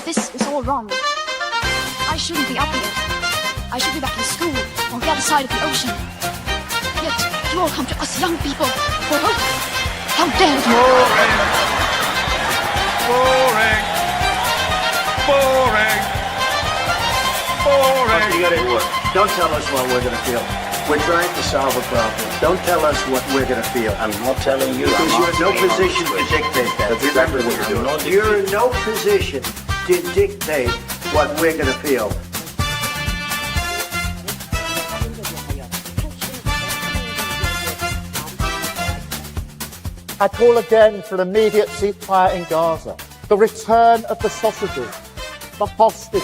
This is all wrong. I shouldn't be up here. I should be back in school on the other side of the ocean. Yet you all come to us young people for hope. How dare you! Boring. Boring. Boring. You gotta work. Don't tell us what we're gonna feel. We're trying to solve a problem. Don't tell us what we're gonna feel. I'm not telling you. Because you're in no position to dictate that. That's exactly what you're doing. You're in no position to dictate what we're gonna feel. I call again for immediate ceasefire in Gaza, the return of the sausages, the hostages.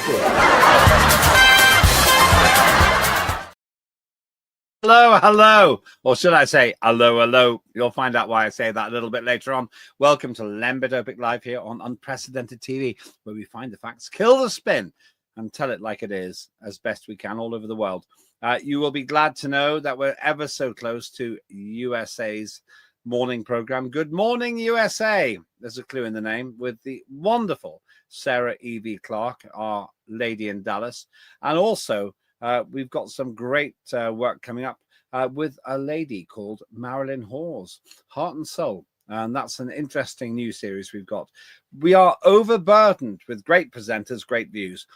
Hello, hello. Or should I say hello, hello? You'll find out why I say that a little bit later on. Welcome to Lembit Öpik Live here on Unprecedented TV, where we find the facts, kill the spin, and tell it like it is as best we can all over the world. You will be glad to know that we're ever so close to USA's morning program. Good morning, USA. There's a clue in the name, with the wonderful Sarah E.V. Clark, our lady in Dallas. And also, we've got some great work coming up with a lady called Marilyn Hawes, Heart and Soul. And that's an interesting new series we've got. We are overburdened with great presenters, great views,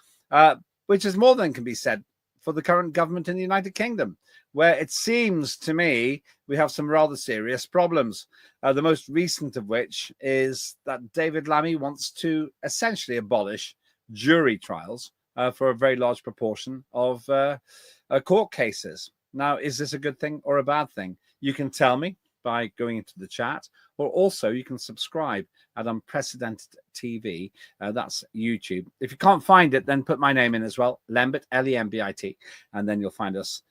which is more than can be said for the current government in the United Kingdom, where it seems to me we have some rather serious problems. The most recent of which is that David Lammy wants to essentially abolish jury trials for a very large proportion of court cases. Now, is this a good thing or a bad thing? You can tell me by going into the chat, or also you can subscribe at Unprecedented TV. That's YouTube. If you can't find it, then put my name in as well, Lembit, Lembit, and then you'll find us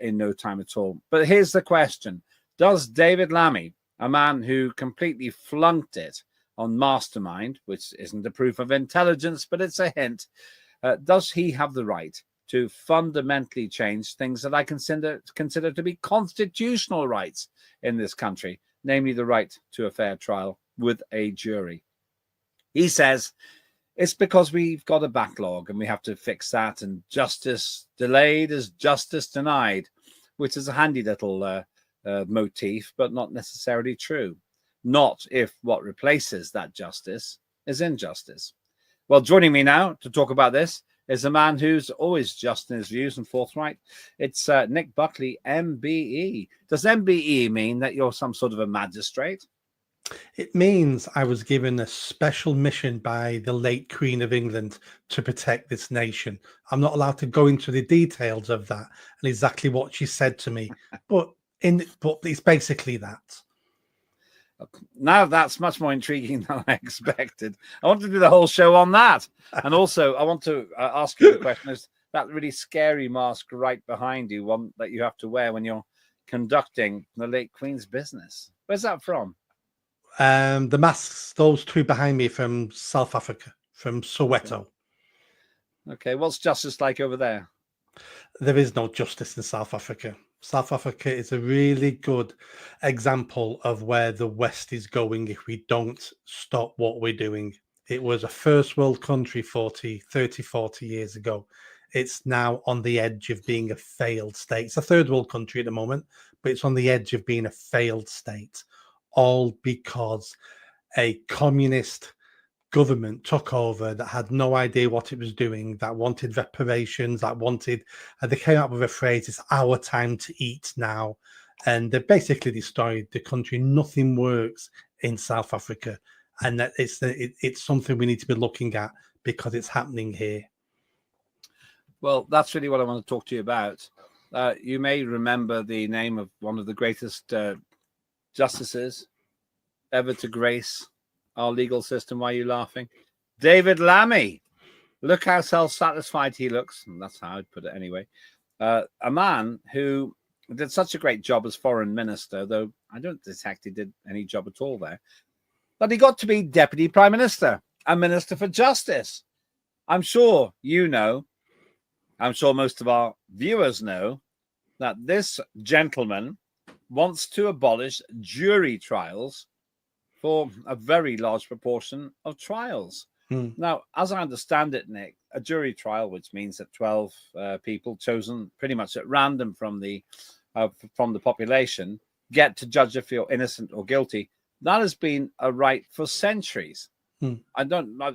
in no time at all. But here's the question. Does David Lammy, a man who completely flunked it on Mastermind, which isn't a proof of intelligence, but it's a hint, does he have the right to fundamentally change things that I consider to be constitutional rights in this country, namely the right to a fair trial with a jury? He says it's because we've got a backlog and we have to fix that, and justice delayed is justice denied, which is a handy little motif, but not necessarily true. Not if what replaces that justice is injustice. Well, joining me now to talk about this is a man who's always just in his views and forthright. It's Nick Buckley MBE. Does MBE mean that you're some sort of a magistrate? It means I was given a special mission by the late Queen of England to protect this nation. I'm not allowed to go into the details of that and exactly what she said to me, but it's basically that. Now that's much more intriguing than I expected. I want to do the whole show on that. And also, I want to ask you the question, is that really scary mask right behind you, one that you have to wear when you're conducting the late Queen's business? Where's that from? The masks, those two behind me, from South Africa, from Soweto. Okay, what's justice like over there? There is no justice in South Africa. South Africa is a really good example of where the West is going if we don't stop what we're doing. It was a first world country 30, 40 years ago. It's now on the edge of being a failed state. It's a third world country at the moment, but it's on the edge of being a failed state, all because a communist government took over that had no idea what it was doing, that wanted reparations, they came up with a phrase, it's our time to eat now. And they basically destroyed the country. Nothing works in South Africa. And that it's something we need to be looking at because it's happening here. Well, that's really what I want to talk to you about. You may remember the name of one of the greatest justices ever to grace our legal system. Why are you laughing? David Lammy. Look how self-satisfied he looks. And that's how I'd put it anyway. A man who did such a great job as foreign minister, though I don't detect he did any job at all there, that he got to be deputy prime minister and minister for justice. I'm sure you know, I'm sure most of our viewers know, that this gentleman wants to abolish jury trials for a very large proportion of trials. Now, as I understand it, Nick, a jury trial, which means that 12 people chosen pretty much at random from the population get to judge if you're innocent or guilty. That has been a right for centuries. I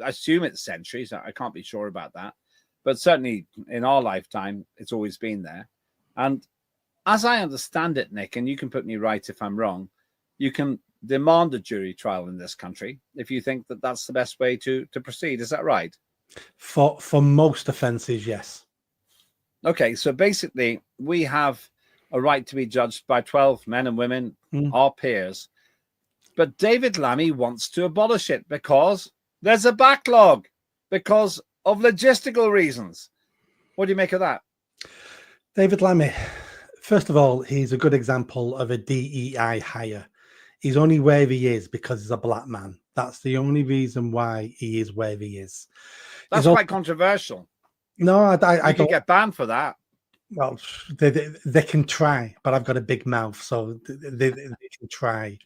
assume it's centuries. I can't be sure about that. But certainly in our lifetime, it's always been there. And as I understand it, Nick, and you can put me right if I'm wrong, you can demand a jury trial in this country if you think that that's the best way to proceed. Is that right? For most offences, yes. Okay, so basically we have a right to be judged by 12 men and women, our peers. But David Lammy wants to abolish it because there's a backlog, because of logistical reasons. What do you make of that? David Lammy, first of all, he's a good example of a DEI hire. He's only where he is because he's a black man. That's the only reason why he is where he is. That's quite controversial. No, I don't get banned for that. Well, they can try, but I've got a big mouth, so they can try.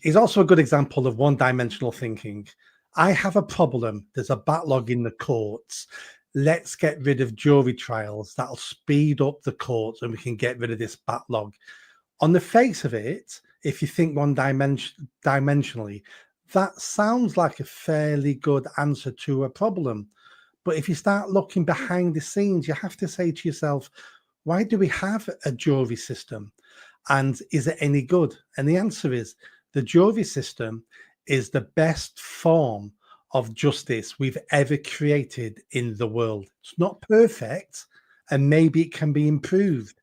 He's also a good example of one-dimensional thinking. I have a problem. There's a backlog in the courts. Let's get rid of jury trials. That'll speed up the courts and we can get rid of this backlog. On the face of it, if you think dimensionally, that sounds like a fairly good answer to a problem. But if you start looking behind the scenes, you have to say to yourself, why do we have a jury system? And is it any good? And the answer is the jury system is the best form of justice we've ever created in the world. It's not perfect, and maybe it can be improved.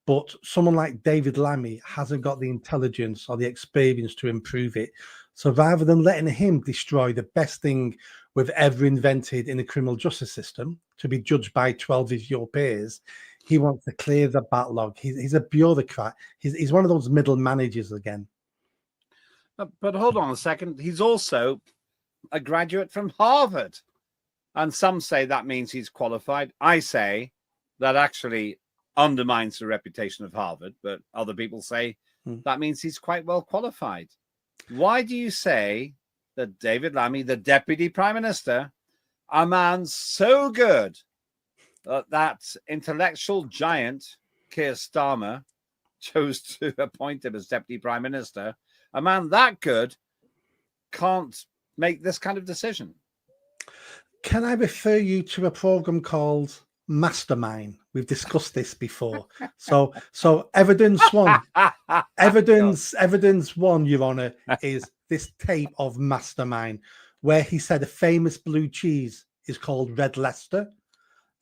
But someone like David Lammy hasn't got the intelligence or the experience to improve it. So rather than letting him destroy the best thing we've ever invented in the criminal justice system, to be judged by 12 of your peers, he wants to clear the backlog. He's a bureaucrat. He's one of those middle managers again. But hold on a second. He's also a graduate from Harvard. And some say that means he's qualified. I say that actually undermines the reputation of Harvard. But other people say that means he's quite well qualified. Why do you say that David Lammy, the Deputy Prime Minister, a man so good that intellectual giant Keir Starmer chose to appoint him as Deputy Prime Minister, a man that good can't make this kind of decision? Can I refer you to a program called Mastermind? We've discussed this before. So evidence one, evidence one, Your Honor, is this tape of Mastermind, where he said a famous blue cheese is called Red Leicester,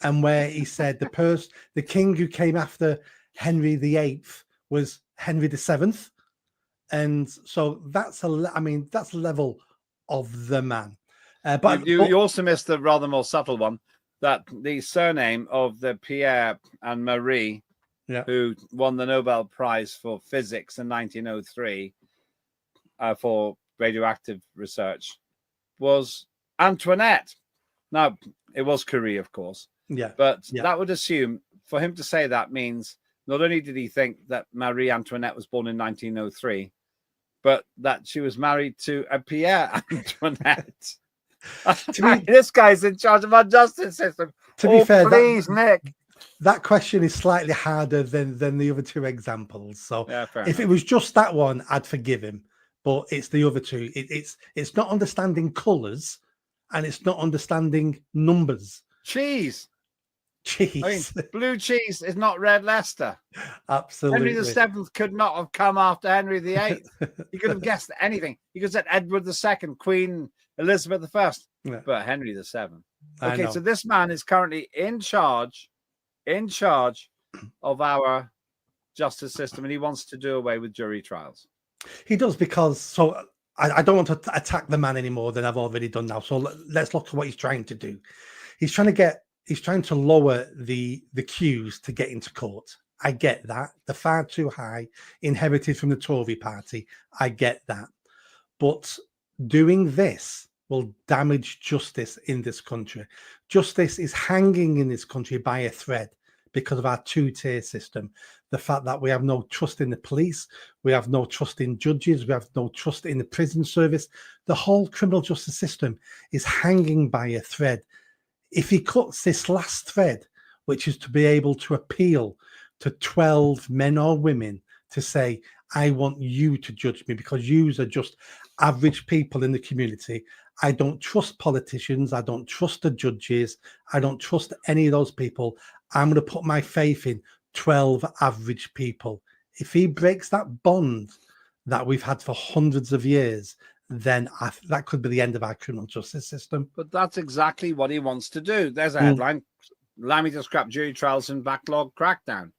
and where he said the king who came after Henry VIII was Henry VII, and so that's that's level of the man. But you also missed the rather more subtle one, that the surname of the Pierre and Marie, who won the Nobel Prize for Physics in 1903 for radioactive research, was Antoinette. Now, it was Curie, of course. But that would assume, for him to say that means not only did he think that Marie Antoinette was born in 1903, but that she was married to a Pierre Antoinette. This guy's in charge of our justice system. To be fair, please, Nick. That question is slightly harder than the other two examples. So if it was just that one, I'd forgive him. But it's the other two. It's not understanding colours, and it's not understanding numbers. Cheese. I mean, blue cheese is not Red Leicester. Absolutely. Henry VII could not have come after Henry VIII. He could have guessed anything. He could have said Edward II, Queen Elizabeth I, but Henry VII. Okay, so this man is currently in charge of our justice system, and he wants to do away with jury trials. He does, because I don't want to attack the man any more than I've already done now. So let's look at what he's trying to do. He's trying to lower the queues to get into court. I get that. They're far too high, inherited from the Tory party. I get that. But doing this will damage justice in this country. Justice is hanging in this country by a thread because of our two-tier system. The fact that we have no trust in the police, we have no trust in judges, we have no trust in the prison service. The whole criminal justice system is hanging by a thread. If he cuts this last thread, which is to be able to appeal to 12 men or women to say, I want you to judge me because yous are just average people in the community. I don't trust politicians. I don't trust the judges. I don't trust any of those people. I'm going to put my faith in 12 average people. If he breaks that bond that we've had for hundreds of years, then that could be the end of our criminal justice system. But that's exactly what he wants to do. There's a headline: Lammy to scrap jury trials and backlog crackdown.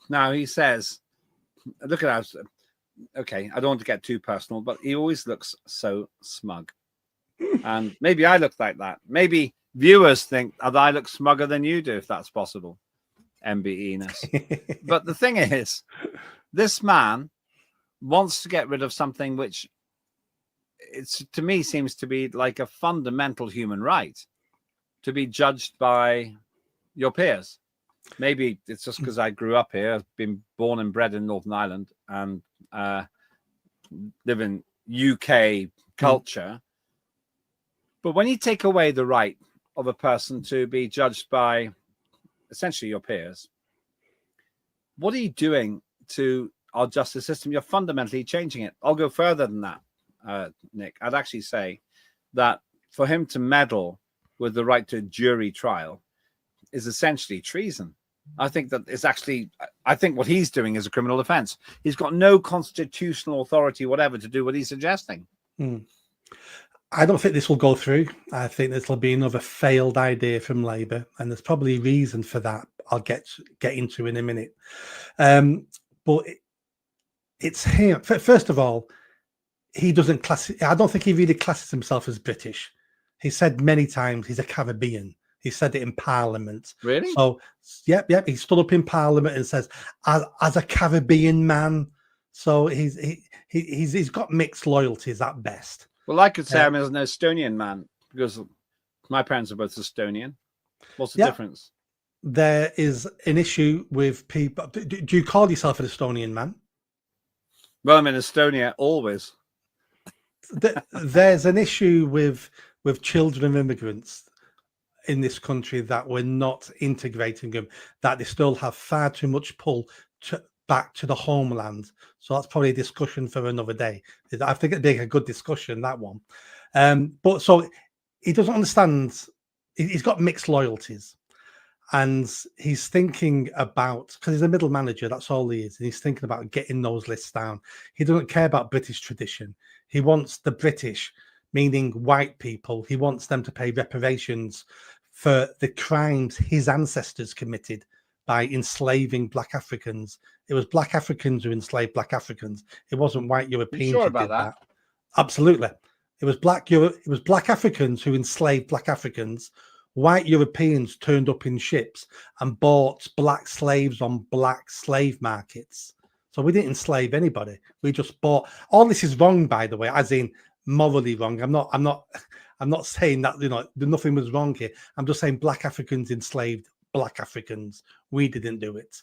Now he says, look at us. Okay, I don't want to get too personal, but he always looks so smug. And maybe I look like that. Maybe viewers think that I look smugger than you do, if that's possible. MBE-ness. But the thing is, this man wants to get rid of something which, it's to me, seems to be like a fundamental human right, to be judged by your peers. Maybe it's just because I grew up here, I've been born and bred in Northern Ireland, and live in UK culture. But when you take away the right of a person to be judged by essentially your peers, what are you doing to our justice system? You're fundamentally changing it. I'll go further than that, Nick. I'd actually say that for him to meddle with the right to a jury trial is essentially treason. I think that it's actually, I think what he's doing is a criminal offense. He's got no constitutional authority whatever to do what he's suggesting. I don't think this will go through. I think this will be another failed idea from Labour, and there's probably a reason for that I'll get into in a minute. But it's him. First of all, he doesn't I don't think he really classes himself as British. He said many times he's a Caribbean. He said it in Parliament. Really? So, yep. He stood up in Parliament and says, as a Caribbean man. So he's got mixed loyalties at best. Well, I could say I'm an Estonian man because my parents are both Estonian. What's the difference? There is an issue with people. Do you call yourself an Estonian man? Well, I'm in Estonia always. There's an issue with children of immigrants in this country that we're not integrating them, that they still have far too much pull back to the homeland. So that's probably a discussion for another day. I think it'd be a good discussion, that one. But so he doesn't understand. He's got mixed loyalties, and he's thinking about, because he's a middle manager, that's all he is, and he's thinking about getting those lists down. He doesn't care about British tradition. He wants the British, meaning white people, he wants them to pay reparations for the crimes his ancestors committed by enslaving black Africans. It was black Africans who enslaved black Africans. It wasn't white Europeans. You sure who about did that? Absolutely. It was black Africans who enslaved black Africans. White Europeans turned up in ships and bought black slaves on black slave markets. So we didn't enslave anybody. We just bought. All this is wrong, by the way, as in morally wrong. I'm not saying that nothing was wrong here. I'm just saying black Africans enslaved black Africans. We didn't do it.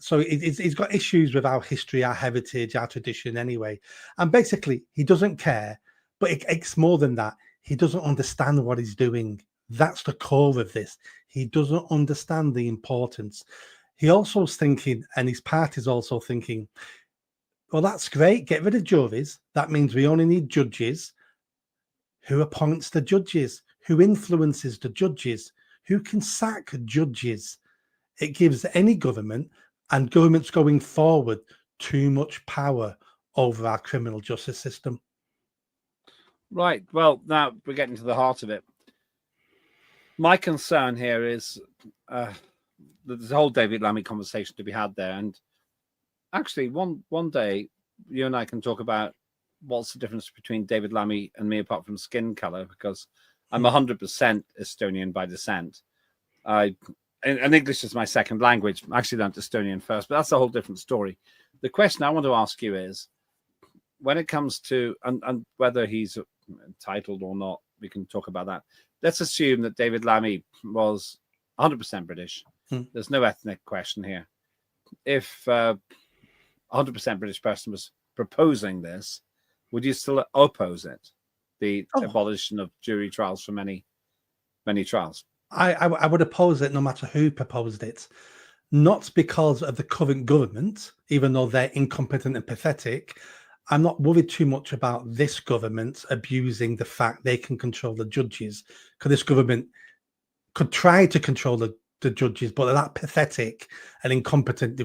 So he's got issues with our history, our heritage, our tradition anyway. And basically, he doesn't care. But it's more than that. He doesn't understand what he's doing. That's the core of this. He doesn't understand the importance. He also is thinking, and his party's also thinking, well, that's great. Get rid of juries. That means we only need judges. Who appoints the judges? Who influences the judges? Who can sack judges? It gives any government, and governments going forward, too much power over our criminal justice system. Right. Well, now we're getting to the heart of it. My concern here is there's a whole David Lammy conversation to be had there. And actually, one day, you and I can talk about what's the difference between David Lammy and me apart from skin color, because I'm 100% Estonian by descent. And English is my second language. I actually learned Estonian first, but that's a whole different story. The question I want to ask you is, when it comes to, and whether he's entitled or not, we can talk about that. Let's assume that David Lammy was 100% British. There's no ethnic question here. If 100% British person was proposing this, would you still oppose it? The abolition of jury trials for many trials. I would oppose it no matter who proposed it. Not because of the current government, even though they're incompetent and pathetic. I'm not worried too much about this government abusing the fact they can control the judges, because this government could try to control the judges, but they're that pathetic and incompetent,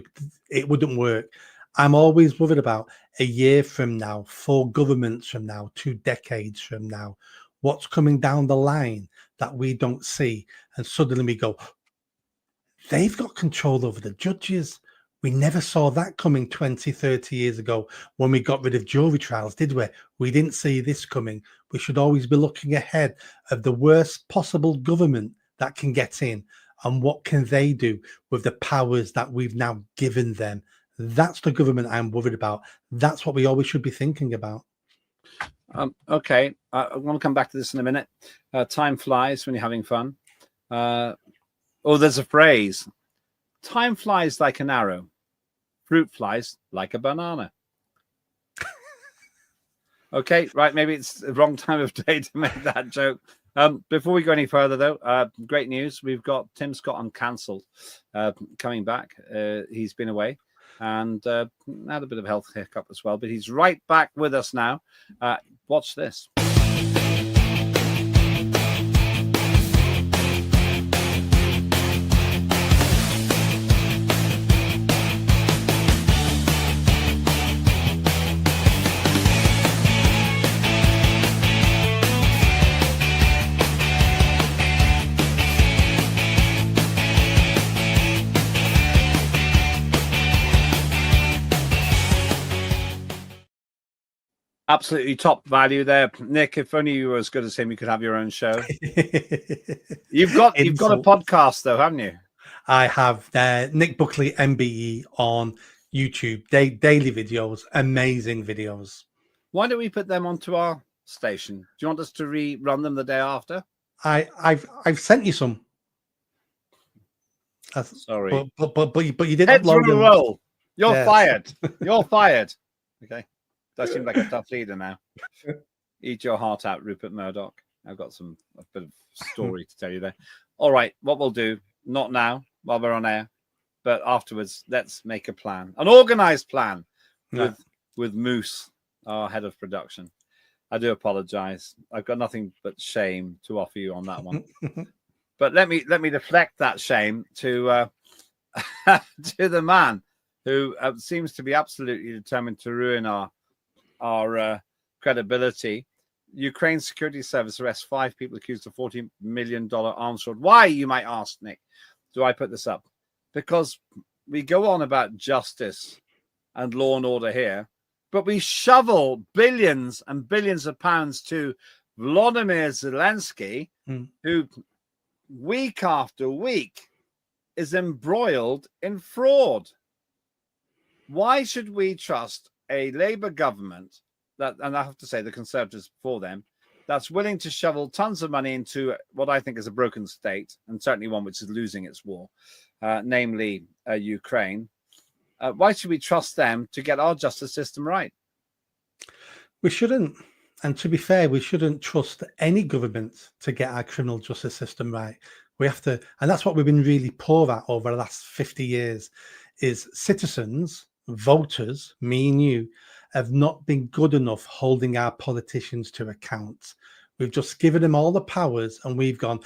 it wouldn't work. I'm always worried about a year from now, 4 governments from now, 2 decades from now, what's coming down the line that we don't see. And suddenly we go, they've got control over the judges. We never saw that coming 20, 30 years ago when we got rid of jury trials, did we? We didn't see this coming. We should always be looking ahead of the worst possible government that can get in, and what can they do with the powers that we've now given them. That's the government I'm worried about. That's what we always should be thinking about. Okay, I want to come back to this in a minute. Time flies when you're having fun. There's a phrase. Time flies like an arrow. Fruit flies like a banana. Okay, right. Maybe it's the wrong time of day to make that joke. Before we go any further, though, great news. We've got Tim Scott uncancelled coming back. He's been away and had a bit of a health hiccup as well, but he's right back with us now. Watch this. Absolutely top value there, Nick. If only you were as good as him, you could have your own show. You've got a podcast though, haven't you? I have Nick Buckley MBE on YouTube. Daily videos, amazing videos. Why don't we put them onto our station? Do you want us to rerun them the day after? I've sent you some. Sorry, but you didn't head upload through them. roll. You're Yes. fired. You're fired. Okay. That seems like a tough leader now. Eat your heart out, Rupert Murdoch. I've got a bit of story to tell you there. All right, what we'll do, not now while we're on air, but afterwards, let's make a plan, an organized plan with Moose, our head of production. I do apologize. I've got nothing but shame to offer you on that one. But let me deflect that shame to to the man who seems to be absolutely determined to ruin our credibility. Ukraine Security Service arrests 5 people accused of $40 million arms fraud. Why, you might ask, Nick, do I put this up? Because we go on about justice and law and order here, but we shovel billions and billions of pounds to Volodymyr Zelensky, who week after week is embroiled in fraud. Why should we trust a Labour government that, and I have to say the Conservatives before them, that's willing to shovel tons of money into what I think is a broken state, and certainly one which is losing its war, namely Ukraine? Why should we trust them to get our justice system right? We shouldn't. And to be fair, we shouldn't trust any government to get our criminal justice system right. We have to, and that's what we've been really poor at over the last 50 years, is citizens, voters, me and you, have not been good enough holding our politicians to account. We've just given them all the powers and we've gone,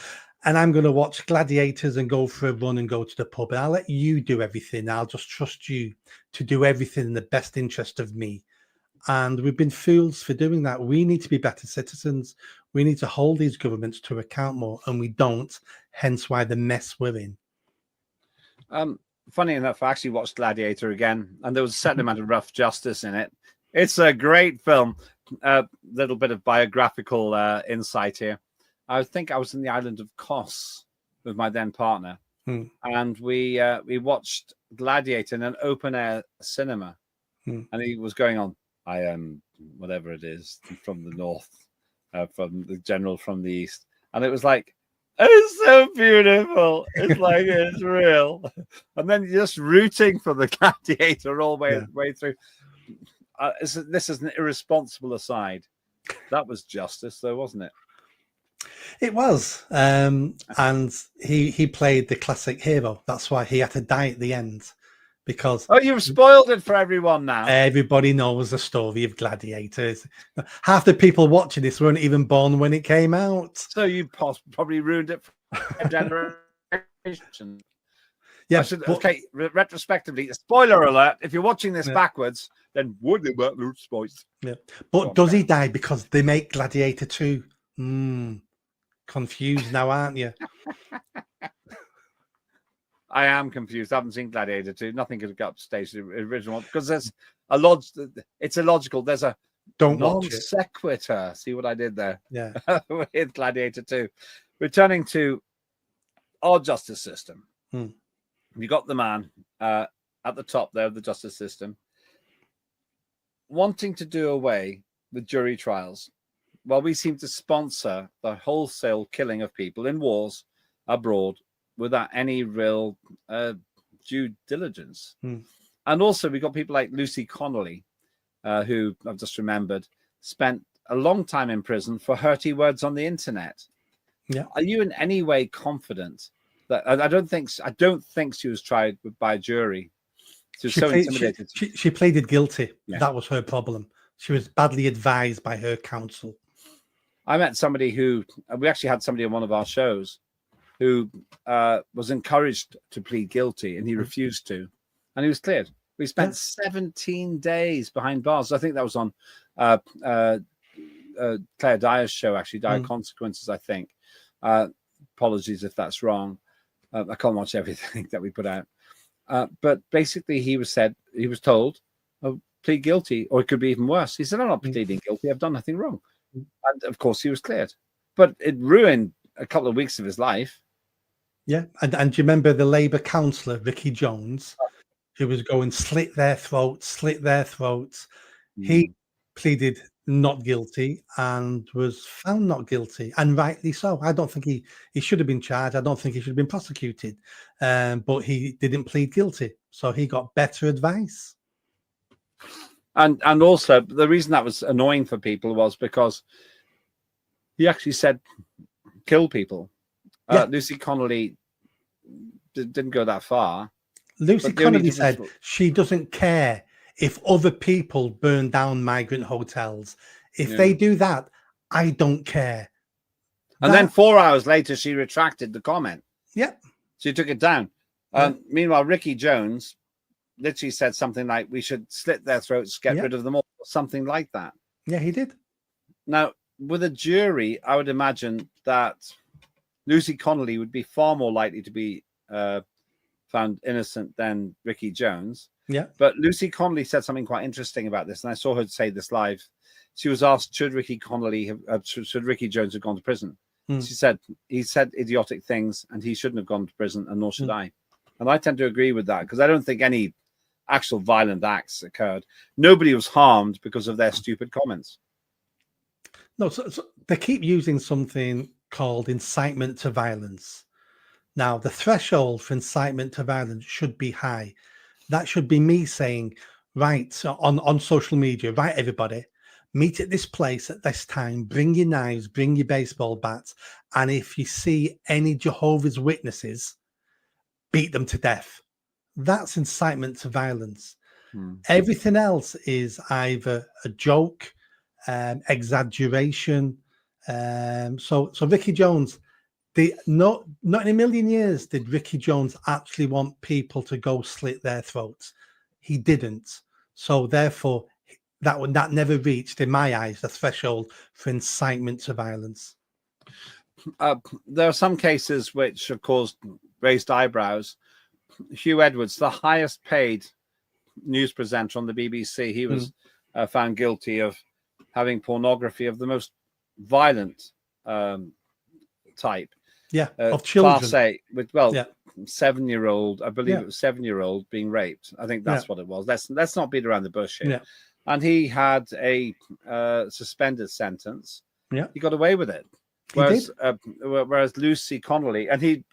and I'm going to watch gladiators and go for a run and go to the pub, and I'll let you do everything. I'll just trust you to do everything in the best interest of me. And we've been fools for doing that. We need to be better citizens. We need to hold these governments to account more, and we don't, hence why the mess we're in. Funny enough, I actually watched Gladiator again, and there was a certain amount of rough justice in it. It's a great film. A little bit of biographical insight here. I think I was in the island of Kos with my then partner, and we watched Gladiator in an open-air cinema, and he was going on, I am whatever it is from the north, from the general from the east. And it was like It's so beautiful. It's like it's real. And then you're just rooting for the gladiator all the way through. This is an irresponsible aside. That was justice, though, wasn't it? It was. And he played the classic hero. That's why he had to die at the end. Because you've spoiled it for everyone now. Everybody knows the story of Gladiators. Half the people watching this weren't even born when it came out. So you probably ruined it for a generation. Yeah. Okay, retrospectively, spoiler alert, if you're watching this backwards, then would they lose spoils? Yeah. But does he die because they make Gladiator 2? Confused now, aren't you? I am confused. I haven't seen Gladiator 2. Nothing could go upstage the original one because there's it's illogical. There's a non sequitur. See what I did there? Yeah. With Gladiator 2. Returning to our justice system. You got the man at the top there of the justice system wanting to do away with jury trials. Well, we seem to sponsor the wholesale killing of people in wars abroad without any real due diligence. And also we got people like Lucy Connolly, who I've just remembered, spent a long time in prison for hurty words on the internet. Yeah. Are you in any way confident that I don't think she was tried by a jury? She was intimidated. She pleaded guilty. Yeah. That was her problem. She was badly advised by her counsel. I met somebody who we actually had somebody on one of our shows who was encouraged to plead guilty, and he refused to, and he was cleared. We spent 17 days behind bars. I think that was on Claire Dyer's show, actually, Dire Consequences, I think. Apologies if that's wrong. I can't watch everything that we put out. But basically, he was told, plead guilty, or it could be even worse. He said, I'm not pleading guilty. I've done nothing wrong. And of course, he was cleared. But it ruined a couple of weeks of his life. Yeah. And do you remember the Labour councillor, Ricky Jones, who was going slit their throats? He pleaded not guilty and was found not guilty, and rightly so. I don't think he should have been charged. I don't think he should have been prosecuted. But he didn't plead guilty, so he got better advice. And also the reason that was annoying for people was because he actually said kill people. Lucy Connolly didn't go that far. Lucy Connolly said she doesn't care if other people burn down migrant hotels. If they do that, I don't care. And then 4 hours later, she retracted the comment. Yeah. She took it down. Meanwhile, Ricky Jones literally said something like, we should slit their throats, get rid of them all, something like that. Yeah, he did. Now, with a jury, I would imagine that Lucy Connolly would be far more likely to be found innocent than Ricky Jones. Yeah. But Lucy Connolly said something quite interesting about this, and I saw her say this live. She was asked, should Ricky Jones have gone to prison? She said, he said idiotic things, and he shouldn't have gone to prison, and nor should I. And I tend to agree with that, because I don't think any actual violent acts occurred. Nobody was harmed because of their stupid comments. No, so they keep using something called incitement to violence. Now, the threshold for incitement to violence should be high. That should be me saying, right, so on social media, right, everybody, meet at this place at this time, bring your knives, bring your baseball bats, and if you see any Jehovah's Witnesses, beat them to death. That's incitement to violence. Everything else is either a joke, exaggeration. So Ricky Jones, not in a million years did Ricky Jones actually want people to go slit their throats. He didn't. So therefore, that never reached, in my eyes, the threshold for incitement to violence. There are some cases which have caused raised eyebrows. Hugh Edwards, the highest paid news presenter on the BBC, he was found guilty of having pornography of the most violent type. Yeah, of children. Class A, with 7-year-old, I believe it was 7-year-old being raped. I think that's what it was. Let's not beat around the bush here. Yeah. And he had a suspended sentence. Yeah, he got away with it. Whereas Lucy Connolly, and he,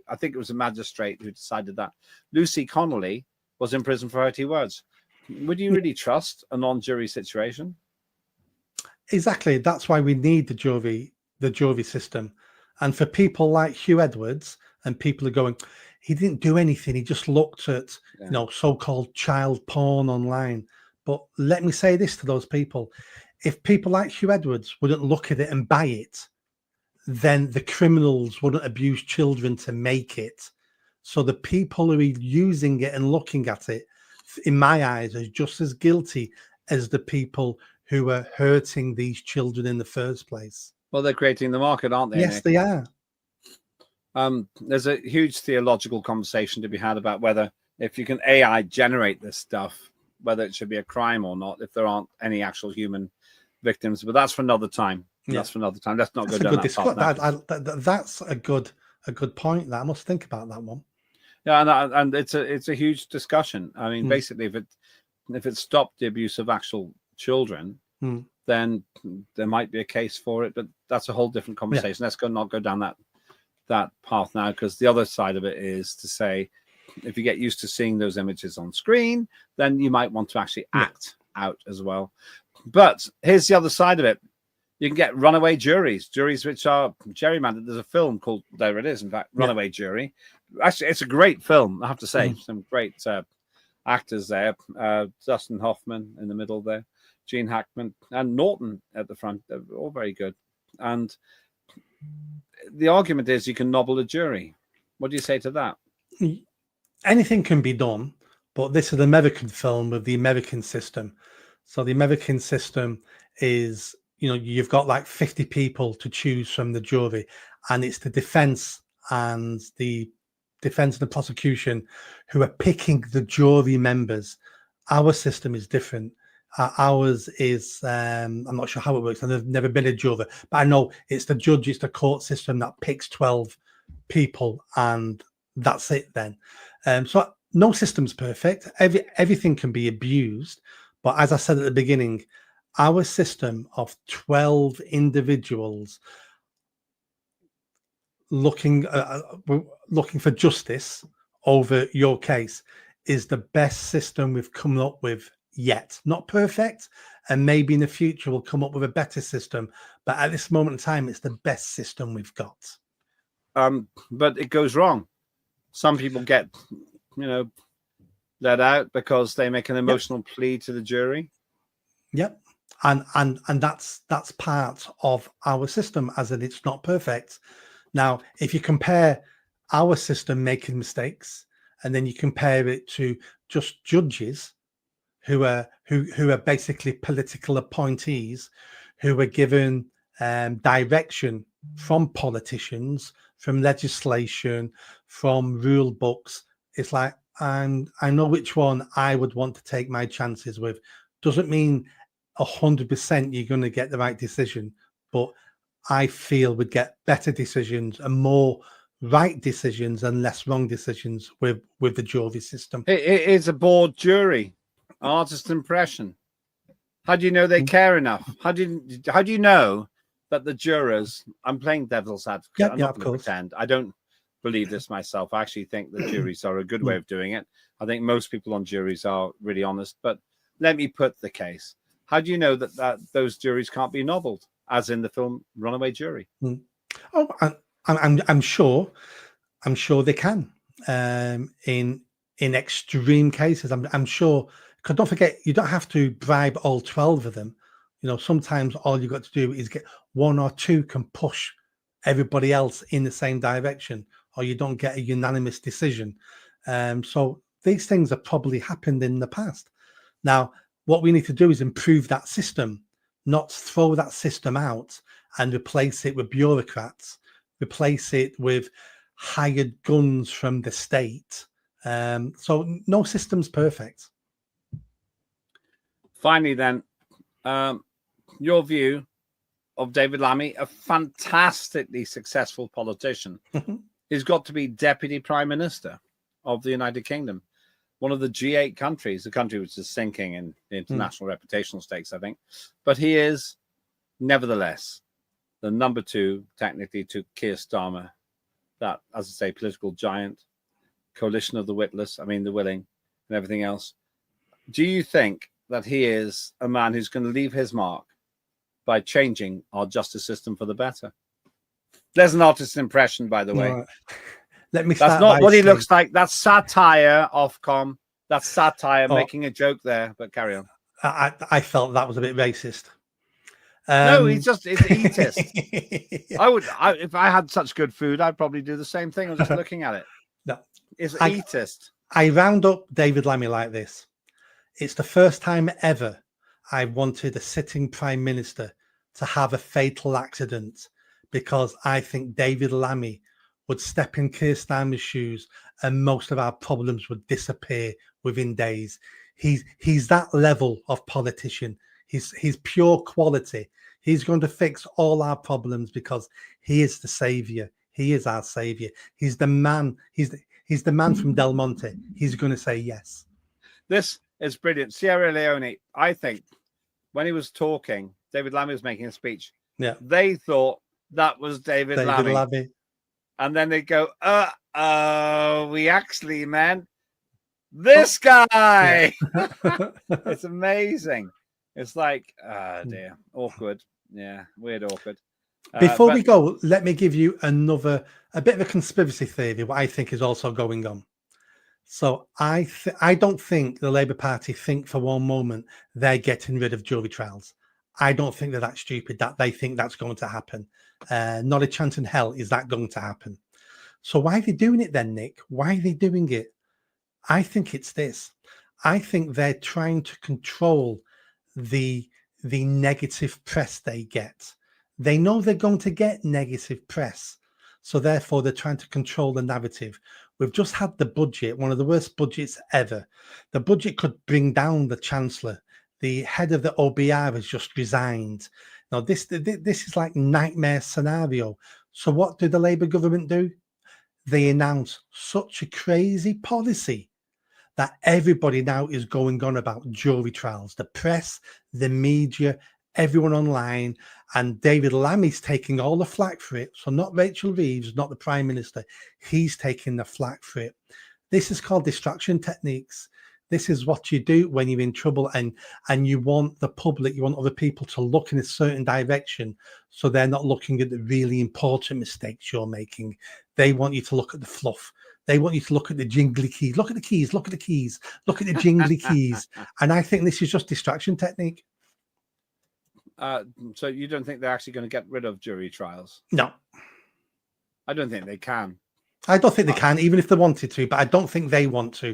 I think it was a magistrate who decided that Lucy Connolly was in prison for 30 words. Would you really trust a non-jury situation? Exactly. That's why we need the jury system. And for people like Hugh Edwards, and people are going, he didn't do anything. He just looked at, so-called child porn online. But let me say this to those people. If people like Hugh Edwards wouldn't look at it and buy it, then the criminals wouldn't abuse children to make it. So the people who are using it and looking at it, in my eyes, are just as guilty as the people who are hurting these children in the first place. Well, they're creating the market, aren't they? Yes, Nick? they are. There's a huge theological conversation to be had about whether, if you can AI generate this stuff, whether it should be a crime or not, if there aren't any actual human victims. But that's for another time. Yeah. That's for another time. Let's not That's go down that path now. That's a good point. That I must think about that one. Yeah, and it's a huge discussion. I mean, basically, if it stopped the abuse of actual children, then there might be a case for it. But that's a whole different conversation. Yeah. Let's not go down that path now, because the other side of it is to say, if you get used to seeing those images on screen, then you might want to actually act out as well. But here's the other side of it. You can get runaway juries which are gerrymandered. There's a film called, there it is, in fact, Runaway Jury. Actually, it's a great film, I have to say. Some great actors there. Dustin Hoffman in the middle there, Gene Hackman, and Norton at the front. They're all very good. And the argument is you can nobble a jury. What do you say to that? Anything can be done, but this is an American film with the American system. So the American system is, you've got like 50 people to choose from the jury, and it's the defense and the prosecution who are picking the jury members. Our system is different. Ours is, I'm not sure how it works. I've never been a juror, but I know it's the judge, it's the court system that picks 12 people, and that's it then. So no system's perfect. Everything can be abused. But as I said at the beginning, our system of 12 individuals looking for justice over your case is the best system we've come up with yet. Not perfect, and maybe in the future we'll come up with a better system, but at this moment in time it's the best system we've got. But it goes wrong. Some people get let out because they make an emotional plea to the jury. Yep. And that's part of our system, as in it's not perfect. Now, if you compare our system making mistakes, and then you compare it to just judges who are basically political appointees, who are given direction from politicians, from legislation, from rule books, it's like, and I know which one I would want to take my chances with. Doesn't mean 100% you're going to get the right decision, but I feel we'd get better decisions and more right decisions and less wrong decisions with the jury system. It is a board jury, artist impression. How do you know they care enough? How do you know that the jurors? I'm playing devil's advocate. I'm not going to pretend. I don't believe this myself. I actually think the juries are a good way of doing it. I think most people on juries are really honest. But let me put the case. How do you know that those juries can't be nobbled, as in the film Runaway Jury? Oh, I'm sure they can. In extreme cases, I'm sure. Because don't forget, you don't have to bribe all 12 of them. Sometimes all you've got to do is get one or two can push everybody else in the same direction, or you don't get a unanimous decision. So these things have probably happened in the past. Now, what we need to do is improve that system, not throw that system out and replace it with bureaucrats, replace it with hired guns from the state. So no system's perfect. Finally, then, your view of David Lammy, a fantastically successful politician. He's got to be Deputy Prime Minister of the United Kingdom, one of the G8 countries, a country which is sinking in the international reputational stakes, I think. But he is, nevertheless, the number 2, technically, to Keir Starmer, that, as I say, political giant, coalition of the witless, the willing, and everything else. Do you think that he is a man who's going to leave his mark by changing our justice system for the better? There's an artist's impression, by the way. Right. Let me start. That's not by what he saying, looks like. That's satire, Ofcom. That's satire, making a joke there. But carry on. I felt that was a bit racist. No, it's elitist. If I had such good food, I'd probably do the same thing. I'm just looking at it. No, it's elitist. I round up David Lammy like this. It's the first time ever I wanted a sitting prime minister to have a fatal accident, because I think David Lammy would step in Keir Starmer's shoes and most of our problems would disappear within days. He's that level of politician. He's pure quality. He's going to fix all our problems because he is the savior. He is our savior. He's the man. He's the man from Del Monte. He's going to say yes. This is brilliant. Sierra Leone, I think, when he was talking, David Lammy was making a speech. Yeah. They thought that was David Lammy. And then they go, we actually meant this guy. Yeah. It's amazing. It's like, dear, awkward. Yeah, weird, awkward. Before we go, let me give you a bit of a conspiracy theory, what I think is also going on. So I don't think the Labour Party think for one moment they're getting rid of jury trials. I don't think they're that stupid that they think that's going to happen. Not a chance in hell is that going to happen. So why are they doing it then, Nick? Why are they doing it? I think it's this. I think they're trying to control the negative press they get. They know they're going to get negative press. So therefore, they're trying to control the narrative. We've just had the budget, one of the worst budgets ever. The budget could bring down the Chancellor. The head of the OBR has just resigned. Now, this is like nightmare scenario. So what do the Labour government do? They announce such a crazy policy that everybody now is going on about jury trials. The press, the media, everyone online, and David Lammy's taking all the flack for it. So not Rachel Reeves, not the Prime Minister. He's taking the flack for it. This is called distraction techniques. This is what you do when you're in trouble and you want the public, you want other people to look in a certain direction so they're not looking at the really important mistakes you're making. They want you to look at the fluff. They want you to look at the jingly keys. Look at the keys. Look at the keys. Look at the jingly keys. And I think this is just distraction technique. So you don't think they're actually going to get rid of jury trials? No. I don't think they can. I don't think they can, even if they wanted to, but I don't think they want to.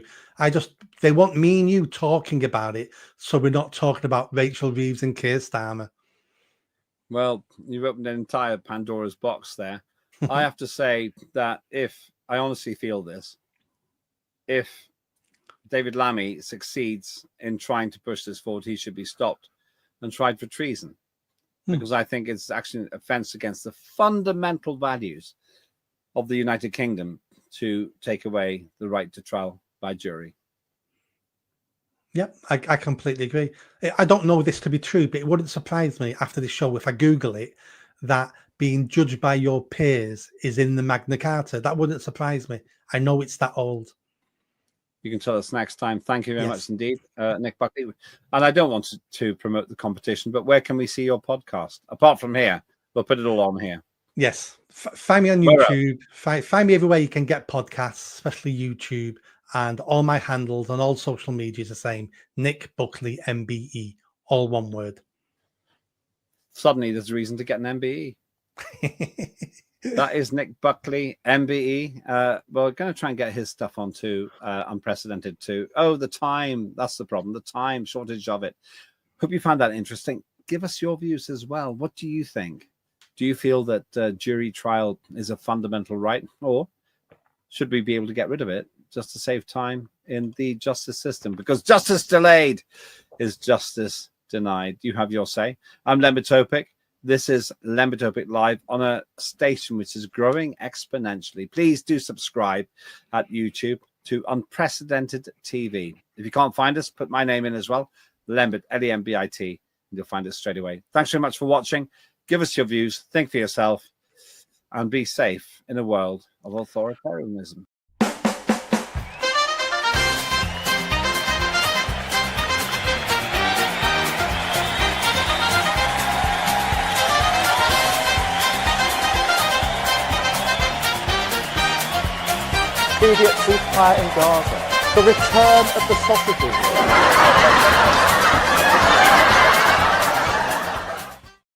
They want me and you talking about it, so we're not talking about Rachel Reeves and Keir Starmer. Well, you've opened an entire Pandora's box there. I have to say that I honestly feel this, if David Lammy succeeds in trying to push this forward, he should be stopped and tried for treason, because I think it's actually an offence against the fundamental values of the United Kingdom to take away the right to trial by jury. Yeah, I completely agree. I don't know this to be true, but it wouldn't surprise me after this show if I Google it that being judged by your peers is in the Magna Carta. That wouldn't surprise me. I know it's that old. You can tell us next time. Thank you very much indeed, Nick Buckley. And I don't want to promote the competition, but where can we see your podcast? Apart from here, we'll put it all on here. Yes. Find me on YouTube. Find me everywhere you can get podcasts, especially YouTube. And all my handles on all social media is the same. Nick Buckley MBE. All one word. Suddenly there's a reason to get an MBE. That is Nick Buckley, MBE. We're going to try and get his stuff onto Unprecedented too. Oh, the time. That's the problem. The time, shortage of it. Hope you found that interesting. Give us your views as well. What do you think? Do you feel that jury trial is a fundamental right, or should we be able to get rid of it just to save time in the justice system? Because justice delayed is justice denied. You have your say. I'm Lembit Öpik. This is Lembit Öpik Live on a station which is growing exponentially. Please do subscribe at YouTube to Unprecedented TV. If you can't find us, put my name in as well, Lembit, Lembit, and you'll find us straight away. Thanks very much for watching. Give us your views, think for yourself, and be safe in a world of authoritarianism. Immediate ceasefire in Gaza. The return of the sausages.